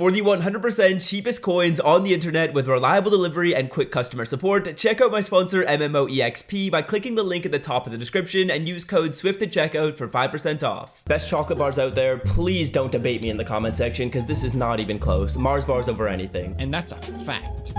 For the 100% cheapest coins on the internet with reliable delivery and quick customer support, check out my sponsor MMOEXP by clicking the link at the top of the description and use code SWIFT at checkout for 5% off. Best chocolate bars out there, please don't debate me in the comment section because this is not even close. Mars bars over anything. And that's a fact.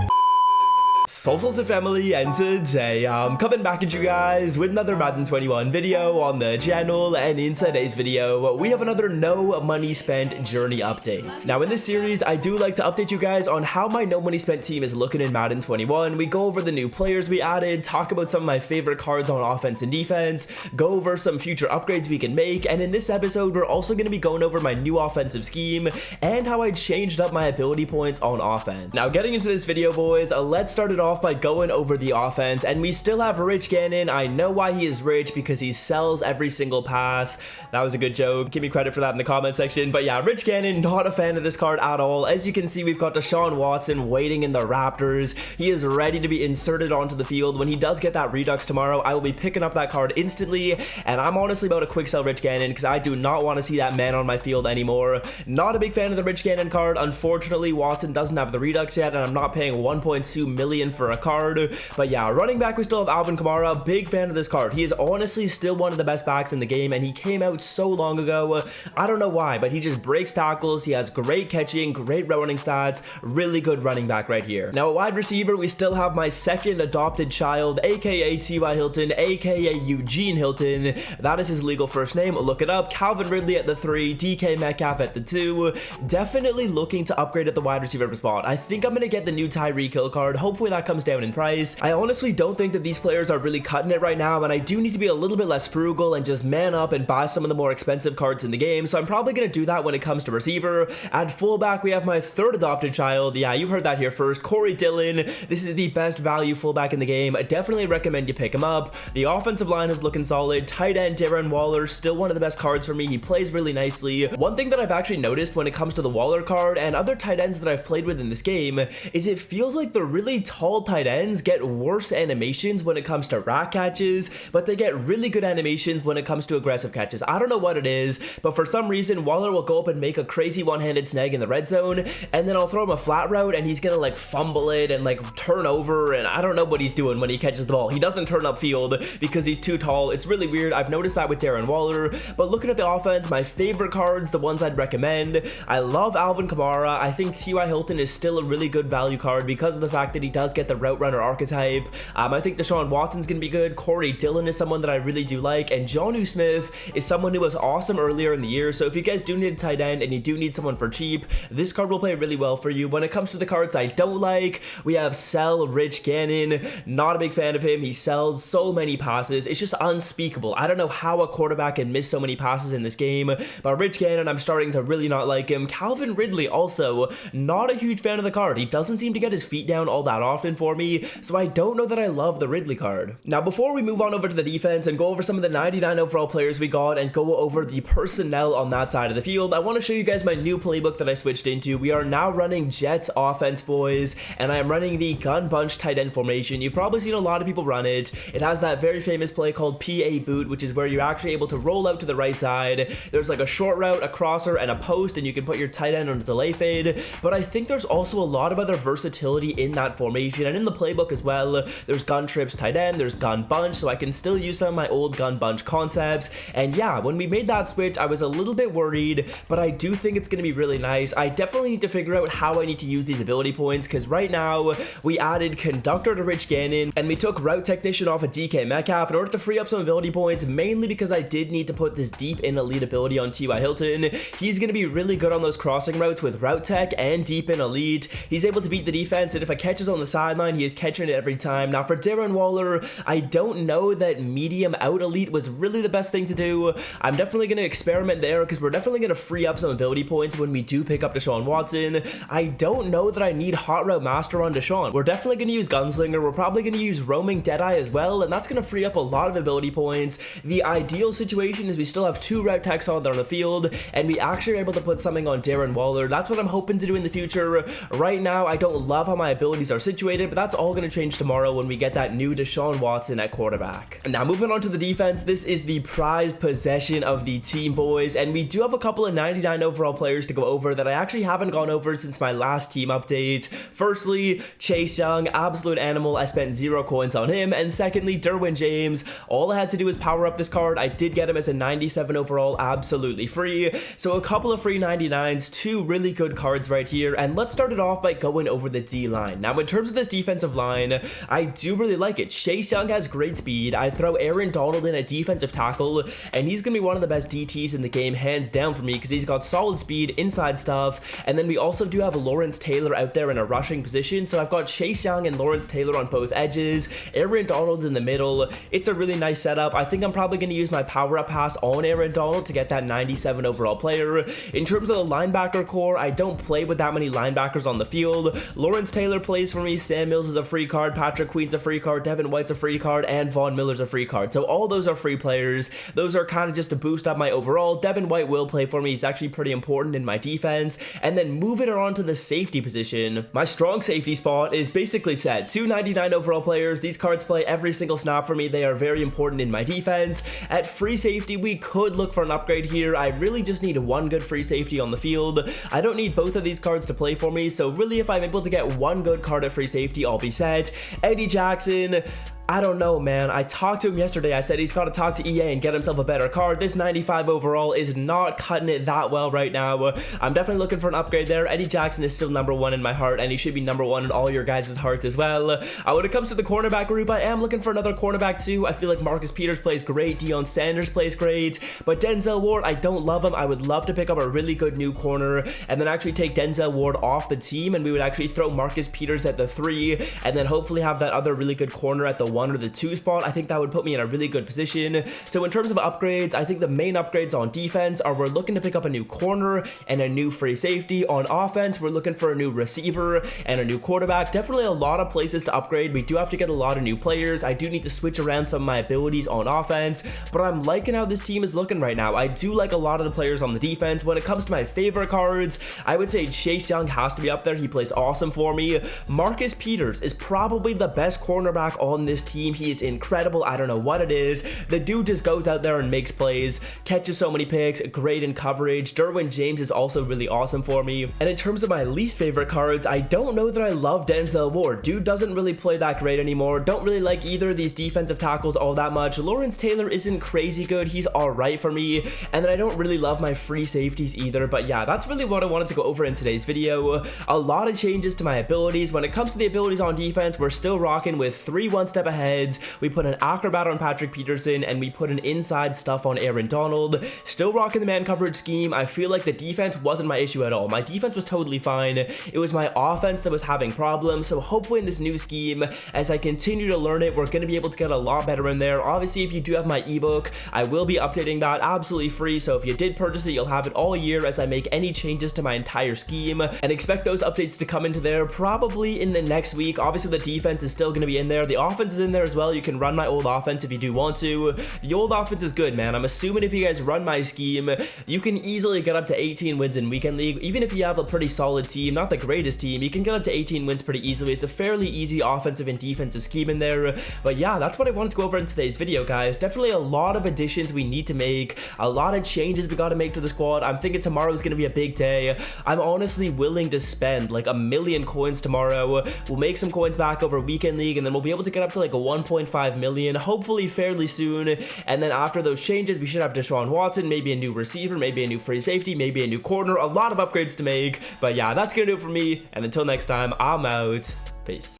Socials and family, and today I'm coming back at you guys with another Madden 21 video on the channel, and in today's video we have another no money spent journey update. Now in this series I do like to update you guys on how my no money spent team is looking in Madden 21. We go over the new players we added, talk about some of my favorite cards on offense and defense, go over some future upgrades we can make, and in this episode we're also going to be going over my new offensive scheme and how I changed up my ability points on offense. Now getting into this video, boys, let's start it off by going over the offense, and we still have Rich Gannon. I know why he is rich, because he sells every single pass. That was a good joke. Give me credit for that in the comment section. But yeah, Rich Gannon, not a fan of this card at all. As you can see, we've got Deshaun Watson waiting in the Raptors. He is ready to be inserted onto the field. When he does get that Redux tomorrow, I will be picking up that card instantly, and I'm honestly about to quick sell Rich Gannon because I do not want to see that man on my field anymore. Not a big fan of the Rich Gannon card. Unfortunately, Watson doesn't have the Redux yet, and I'm not paying 1.2 million for a card. But yeah, running back, we still have Alvin Kamara. Big fan of this card. He is honestly still one of the best backs in the game, and he came out so long ago. I don't know why, but he just breaks tackles. He has great catching, great running stats, really good running back right here. Now at wide receiver, we still have my second adopted child, aka T.Y. Hilton, aka Eugene Hilton. That is his legal first name. Look it up. Calvin Ridley at the 3, DK Metcalf at the 2. Definitely looking to upgrade at the wide receiver spot. I think I'm going to get the new Tyreek Hill card. Hopefully that comes down in price. I honestly don't think that these players are really cutting it right now, and I do need to be a little bit less frugal and just man up and buy some of the more expensive cards in the game, so I'm probably going to do that when it comes to receiver. At fullback, we have my third adopted child. Yeah, you heard that here first. Corey Dillon. This is the best value fullback in the game. I definitely recommend you pick him up. The offensive line is looking solid. Tight end Darren Waller, still one of the best cards for me. He plays really nicely. One thing that I've actually noticed when it comes to the Waller card and other tight ends that I've played with in this game is it feels like the really tall tight ends get worse animations when it comes to rack catches, but they get really good animations when it comes to aggressive catches. I don't know what it is, but for some reason Waller will go up and make a crazy one-handed snag in the red zone, and then I'll throw him a flat route and he's gonna like fumble it and like turn over, and I don't know what he's doing when he catches the ball. He doesn't turn upfield because he's too tall. It's really weird. I've noticed that with Darren Waller. But looking at the offense, my favorite cards, the ones I'd recommend, I love Alvin Kamara. I think T.Y. Hilton is still a really good value card because of the fact that he does get the route runner archetype. I think Deshaun Watson's gonna be good. Corey Dillon is someone that I really do like, and Jonnu Smith is someone who was awesome earlier in the year. So if you guys do need a tight end and you do need someone for cheap, this card will play really well for you. When it comes to the cards I don't like, we have sell Rich Gannon. Not a big fan of him. He sells so many passes. It's just unspeakable. I don't know how a quarterback can miss so many passes in this game, but Rich Gannon, I'm starting to really not like him. Calvin Ridley, also not a huge fan of the card. He doesn't seem to get his feet down all that often for me, so I don't know that I love the Ridley card. Now before we move on over to the defense and go over some of the 99 overall players we got and go over the personnel on that side of the field, I want to show you guys my new playbook that I switched into. We are now running Jets offense, boys, and I am running the gun bunch tight end formation. You've probably seen a lot of people run it. It has that very famous play called PA boot, which is where you're actually able to roll out to the right side. There's like a short route, a crosser, and a post, and you can put your tight end on a delay fade. But I think there's also a lot of other versatility in that formation and in the playbook as well. There's gun trips tight end, there's gun bunch, so I can still use some of my old gun bunch concepts. And yeah, when we made that switch, I was a little bit worried, but I do think it's going to be really nice. I definitely need to figure out how I need to use these ability points, because right now we added conductor to Rich Gannon and we took route technician off of DK Metcalf in order to free up some ability points, mainly because I did need to put this deep in elite ability on T.Y. Hilton. He's going to be really good on those crossing routes with route tech and deep in elite. He's able to beat the defense, and if a catch is on the sideline, he is catching it every time. Now for Darren Waller, I don't know that medium out elite was really the best thing to do. I'm definitely going to experiment there because we're definitely going to free up some ability points when we do pick up Deshaun Watson. I don't know that I need hot route master on Deshaun. We're definitely going to use gunslinger. We're probably going to use roaming deadeye as well, and that's going to free up a lot of ability points. The ideal situation is we still have 2 route techs on there on the field, and we actually are able to put something on Darren Waller. That's what I'm hoping to do in the future. Right now, I don't love how my abilities are situated. updated, but that's all going to change tomorrow when we get that new Deshaun Watson at quarterback. Now moving on to the defense, this is the prized possession of the team, boys, and we do have a couple of 99 overall players to go over that I actually haven't gone over since my last team update. Firstly, Chase Young, absolute animal. I spent 0 coins on him. And secondly, Derwin James. All I had to do was power up this card. I did get him as a 97 overall, absolutely free. So a couple of free 99s, 2 really good cards right here. And let's start it off by going over the D-line. Now, in terms of this defensive line, I do really like it. Chase Young has great speed. I throw Aaron Donald in at defensive tackle, and he's going to be one of the best DTs in the game, hands down for me, because he's got solid speed, inside stuff. And then we also do have Lawrence Taylor out there in a rushing position. So I've got Chase Young and Lawrence Taylor on both edges, Aaron Donald in the middle. It's a really nice setup. I think I'm probably going to use my power up pass on Aaron Donald to get that 97 overall player. In terms of the linebacker core, I don't play with that many linebackers on the field. Lawrence Taylor plays for me, Sam Mills is a free card, Patrick Queen's a free card, Devin White's a free card, and Von Miller's a free card. So all those are free players. Those are kind of just to boost up my overall. Devin White will play for me. He's actually pretty important in my defense. And then moving it on to the safety position, my strong safety spot is basically set. 299 overall players. These cards play every single snap for me. They are very important in my defense. At free safety, we could look for an upgrade here. I really just need one good free safety on the field. I don't need both of these cards to play for me. So really, if I'm able to get one good card at free safety, I'll be set. Eddie Jackson, I don't know, man. I talked to him yesterday. I said he's got to talk to EA and get himself a better card. This 95 overall is not cutting it that well right now. I'm definitely looking for an upgrade there. Eddie Jackson is still #1 in my heart, and he should be #1 in all your guys' hearts as well. When it comes to the cornerback group, I am looking for another cornerback too. I feel like Marcus Peters plays great. Deion Sanders plays great. But Denzel Ward, I don't love him. I would love to pick up a really good new corner and then actually take Denzel Ward off the team, and we would actually throw Marcus Peters at the 3 and then hopefully have that other really good corner at the 1 or the 2 spot. I think that would put me in a really good position. So in terms of upgrades, I think the main upgrades on defense are we're looking to pick up a new corner and a new free safety. On offense, we're looking for a new receiver and a new quarterback. Definitely a lot of places to upgrade. We do have to get a lot of new players. I do need to switch around some of my abilities on offense, but I'm liking how this team is looking right now. I do like a lot of the players on the defense. When it comes to my favorite cards, I would say Chase Young has to be up there. He plays awesome for me. Marcus Peters is probably the best cornerback on this team. He is incredible. I don't know what it is. The dude just goes out there and makes plays, catches so many picks, great in coverage. Derwin James is also really awesome for me. And in terms of my least favorite cards, I don't know that I love Denzel Ward. Dude doesn't really play that great anymore. Don't really like either of these defensive tackles all that much. Lawrence Taylor isn't crazy good. He's alright for me. And then I don't really love my free safeties either. But yeah, that's really what I wanted to go over in today's video. A lot of changes to my abilities. When it comes to the abilities on defense, we're still rocking with 3 one-step aheads. We put an acrobat on Patrick Peterson, and we put an inside stuff on Aaron Donald. Still rocking the man coverage scheme. I feel like the defense wasn't my issue at all. My defense was totally fine. It was my offense that was having problems. So hopefully in this new scheme, as I continue to learn it, we're going to be able to get a lot better in there. Obviously, if you do have my ebook, I will be updating that absolutely free. So if you did purchase it, you'll have it all year as I make any changes to my entire scheme, and expect those updates to come into there probably in the next week. Obviously, the defense is still going to be in there. The offense is in there as well. You can run my old offense if you do want to. The old offense is good, man. I'm assuming if you guys run my scheme, you can easily get up to 18 wins in weekend league. Even if you have a pretty solid team, not the greatest team, you can get up to 18 wins pretty easily. It's a fairly easy offensive and defensive scheme in there. But yeah, that's what I wanted to go over in today's video, guys. Definitely a lot of additions we need to make, a lot of changes we got to make to the squad. I'm thinking tomorrow is going to be a big day. I'm honestly willing to spend like 1,000,000 coins tomorrow. We'll make some coins back over weekend league, and then we'll be able to get up to like a 1.5 million, hopefully fairly soon. And then after those changes, we should have Deshaun Watson, maybe a new receiver, maybe a new free safety, maybe a new corner, a lot of upgrades to make. But yeah, that's gonna do it for me, and until next time, I'm out. Peace.